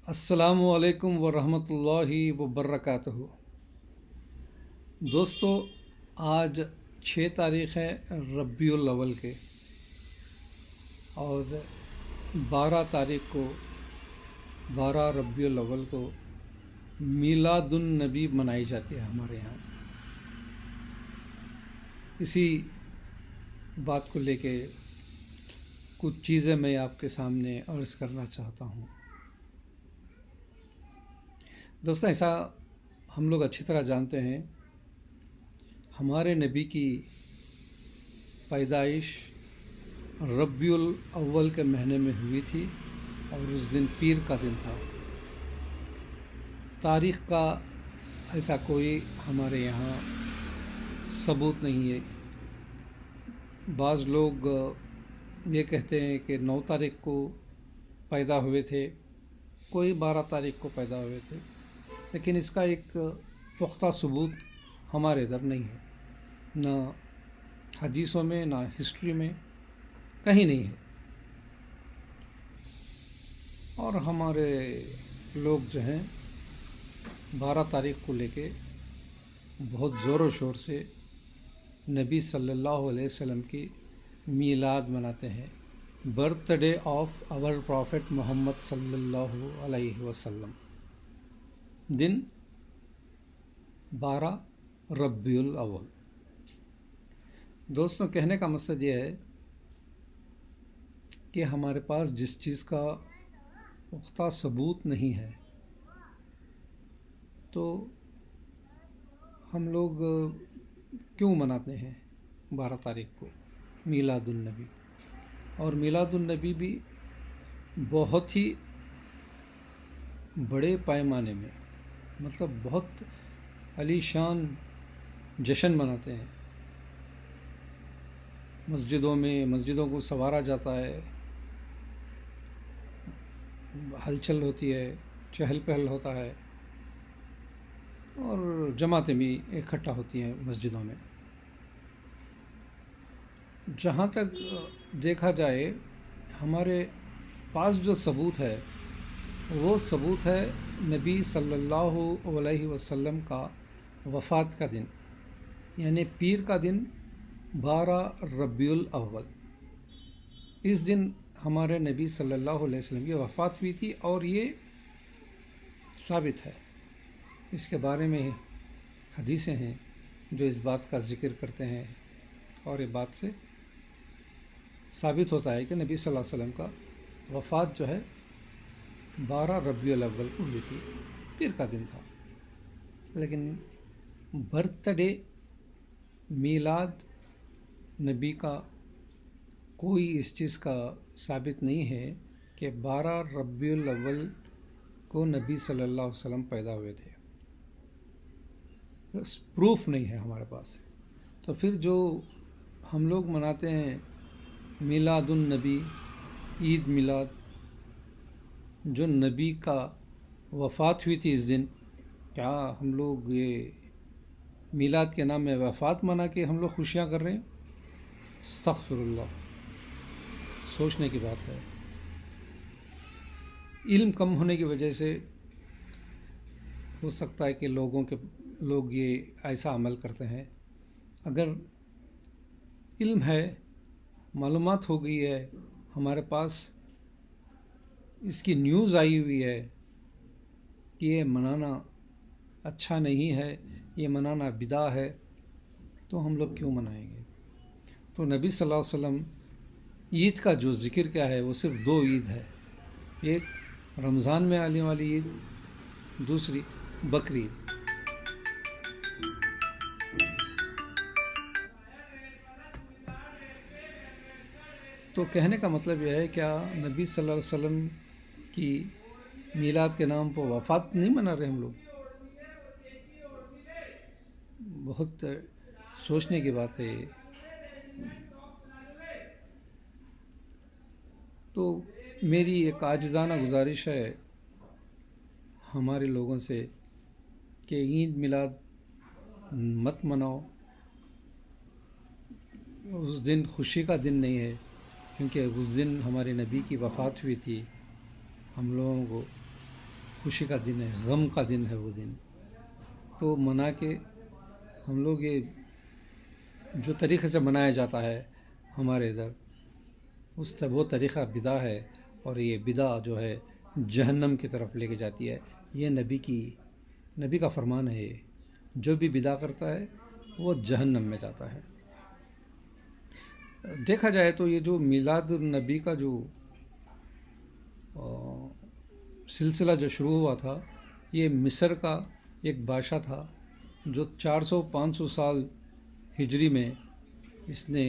السلام علیکم ورحمۃ اللہ وبرکاتہ۔ دوستو، آج 6 تاریخ ہے ربیع الاول کے، اور 12 ربیع الاول کو میلاد النبی منائی جاتی ہے ہمارے یہاں۔ اسی بات کو لے کے کچھ چیزیں میں آپ کے سامنے عرض کرنا چاہتا ہوں۔ دوستوں، ایسا ہم لوگ اچھی طرح جانتے ہیں، ہمارے نبی کی پیدائش ربیع الاول کے مہینے میں ہوئی تھی، اور اس دن پیر کا دن تھا۔ تاریخ کا ایسا کوئی ہمارے یہاں ثبوت نہیں ہے۔ بعض لوگ یہ کہتے ہیں کہ 9 تاریخ کو پیدا ہوئے تھے، کوئی 12 تاریخ کو پیدا ہوئے تھے، لیکن اس کا ایک پختہ ثبوت ہمارے ادھر نہیں ہے، نہ حدیثوں میں نہ ہسٹری میں، کہیں نہیں ہے۔ اور ہمارے لوگ جو ہیں 12 تاریخ کو لے کے بہت زور و شور سے نبی صلی اللہ علیہ وسلم کی میلاد مناتے ہیں، birthday of our prophet Muhammad صلی اللہ علیہ وسلم، دن 12 ربیع الاول۔ دوستوں، کہنے کا مقصد یہ ہے کہ ہمارے پاس جس چیز کا پختہ ثبوت نہیں ہے، تو ہم لوگ کیوں مناتے ہیں 12 تاریخ کو میلاد النبی؟ اور میلاد النبی بھی بہت ہی بڑے پیمانے میں، مطلب بہت علی شان جشن مناتے ہیں۔ مسجدوں کو سنوارا جاتا ہے، ہلچل ہوتی ہے، چہل پہل ہوتا ہے، اور جماعتیں بھی اکٹھا ہوتی ہیں مسجدوں میں۔ جہاں تک دیکھا جائے، ہمارے پاس جو ثبوت ہے وہ ثبوت ہے نبی صلی اللہ علیہ وسلم کا وفات کا دن، یعنی پیر کا دن 12 ربیع الاول۔ اس دن ہمارے نبی صلی اللہ علیہ وسلم کی وفات ہوئی تھی، اور یہ ثابت ہے۔ اس کے بارے میں حدیثیں ہیں جو اس بات کا ذکر کرتے ہیں، اور یہ بات سے ثابت ہوتا ہے کہ نبی صلی اللہ علیہ وسلم کا وفات جو ہے 12 ربیع الاول کو ہوئی تھی، پیر کا دن تھا۔ لیکن برتھ ڈے، میلاد نبی کا کوئی اس چیز کا ثابت نہیں ہے کہ 12 ربیع الاول کو نبی صلی اللہ علیہ وسلم پیدا ہوئے تھے، پروف نہیں ہے ہمارے پاس۔ تو پھر جو ہم لوگ مناتے ہیں میلاد النبی، عید میلاد، جو نبی کا وفات ہوئی تھی اس دن، کیا ہم لوگ یہ میلاد کے نام میں وفات منا کے ہم لوگ خوشیاں کر رہے ہیں؟ استغفر اللہ، سوچنے کی بات ہے۔ علم کم ہونے کی وجہ سے ہو سکتا ہے کہ لوگ یہ ایسا عمل کرتے ہیں۔ اگر علم ہے، معلومات ہو گئی ہے، ہمارے پاس اس کی نیوز آئی ہوئی ہے کہ یہ منانا اچھا نہیں ہے، یہ منانا بدعہ ہے، تو ہم لوگ کیوں منائیں گے؟ تو نبی صلی اللہ علیہ وسلم عید کا جو ذکر کیا ہے وہ صرف 2 عید ہے، ایک رمضان میں آنے والی عید، دوسری بقر عید۔ تو کہنے کا مطلب یہ ہے، کیا نبی صلی اللہ علیہ وسلم کی میلاد کے نام پر وفات نہیں منا رہے ہم لوگ؟ بہت سوچنے کی بات ہے یہ۔ تو میری ایک عاجزانہ گزارش ہے ہمارے لوگوں سے کہ عید میلاد مت مناؤ۔ اس دن خوشی کا دن نہیں ہے، کیونکہ اس دن ہمارے نبی کی وفات ہوئی تھی۔ ہم لوگوں کو خوشی کا دن ہے، غم کا دن ہے وہ دن، تو منا کے ہم لوگ یہ جو طریقے سے منایا جاتا ہے ہمارے ادھر وہ طریقہ بدعہ ہے، اور یہ بدعہ جو ہے جہنم کی طرف لے کے جاتی ہے۔ یہ نبی کا فرمان ہے، یہ جو بھی بدعہ کرتا ہے وہ جہنم میں جاتا ہے۔ دیکھا جائے تو یہ جو میلاد النبی کا جو سلسلہ جو شروع ہوا تھا، یہ مصر کا ایک بادشاہ تھا جو 400-500 سال ہجری میں اس نے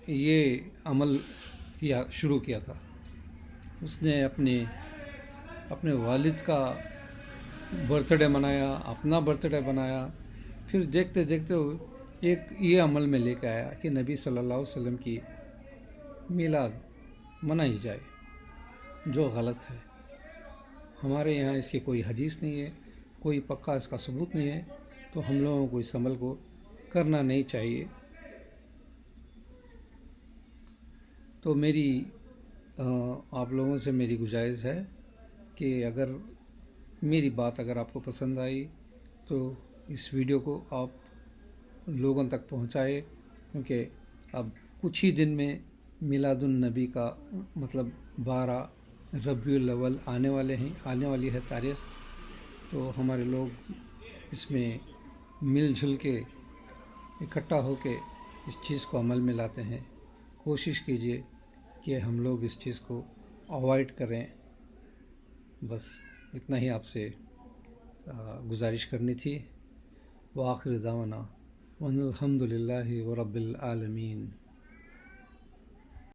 یہ عمل شروع کیا تھا۔ اس نے اپنے والد کا برتھ ڈے منایا، اپنا برتھ ڈے بنایا، پھر دیکھتے دیکھتے ایک یہ عمل میں لے کے آیا کہ نبی صلی اللہ علیہ وسلم کی میلاد منائی جائے، جو غلط ہے۔ ہمارے یہاں اس کی کوئی حدیث نہیں ہے، کوئی پکا اس کا ثبوت نہیں ہے، تو ہم لوگوں کو اس عمل کو کرنا نہیں چاہیے۔ تو آپ لوگوں سے میری گزارش ہے کہ اگر میری بات آپ کو پسند آئی تو اس ویڈیو کو آپ لوگوں تک پہنچائے، کیونکہ اب کچھ ہی دن میں میلاد النبی کا مطلب 12 ربیع الاول آنے والی ہے تاریخ، تو ہمارے لوگ اس میں مل جل کے اکٹھا ہو کے اس چیز کو عمل میں لاتے ہیں۔ کوشش کیجیے کہ ہم لوگ اس چیز کو اوائڈ کریں۔ بس اتنا ہی آپ سے گزارش کرنی تھی۔ وآخر دعوانا وان الحمد للہ رب العالمین۔